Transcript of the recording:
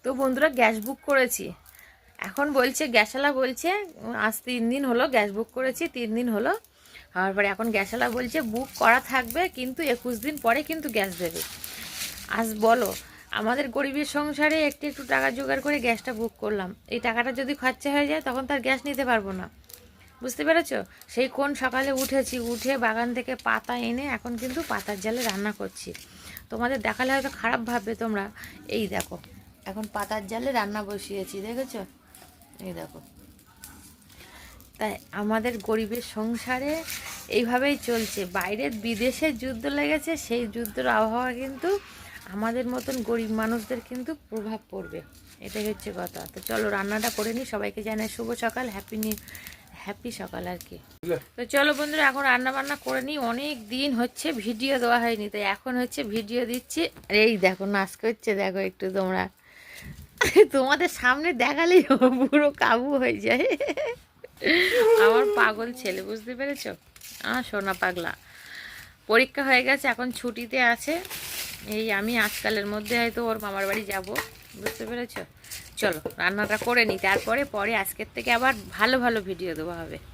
তো বন্ধুরা gas book করেছি। এখন বলছে গ্যাসওয়ালা বলছে আজ 3 দিন হলো গ্যাস বুক করেছি, 3 দিন হলো। হওয়ার পরে এখন গ্যাসওয়ালা বলছে বুক করা থাকবে, কিন্তু 21 দিন পরে কিন্তু গ্যাস দেবে। আজ বলো, আমাদের গরিবের সংসারে একটু একটু টাকা জোগাড় করে গ্যাসটা বুক করলাম, এই টাকাটা যদি খরচা হয়ে যায় তখন তার গ্যাস নিতে পারবো না। বুঝতে পেরেছো? সেই কোন সকালে উঠেছি, উঠে বাগান থেকে পাতা এনে এখন কিন্তু পাতার জালে রান্না করছি। তোমাদের দেখালে হয়তো খারাপ ভাববে তোমরা। এই দেখো, এখন পাতার জালে রান্না বসিয়েছি, দেখেছো? এই দেখো। তাই আমাদের গরিবের সংসারে এইভাবেই চলছে। বাইরের বিদেশে যুদ্ধ লেগেছে, সেই যুদ্ধের আবহাওয়া কিন্তু আমাদের মতন গরিব মানুষদের কিন্তু প্রভাব পড়বে। এটাই হচ্ছে কথা। তো চলো রান্নাটা করে নিই। সবাইকে জানাই শুভ সকাল, হ্যাপি সকাল আর কি। তো চলো বন্ধুরা, এখন রান্না বান্না করে নিই। অনেক দিন হচ্ছে ভিডিও দেওয়া হয়নি, তাই এখন হচ্ছে ভিডিও দিচ্ছি। আর এই দেখো নাচ করছে, দেখো একটু তোমরা। তোমাদের সামনে দেখালেই পুরো কাবু হয়ে যায়। আমার পাগল ছেলে, বুঝতে পেরেছো? সোনা পাগলা। পরীক্ষা হয়ে গেছে, এখন ছুটিতে আছে। এই আমি আজকালের মধ্যে হয়তো ওর মামার বাড়ি যাব। বুঝতে পেরেছো? চলো রান্নাটা করে নিই, তারপরে আজকের থেকে আবার ভালো ভালো ভিডিও দেওয়া হবে।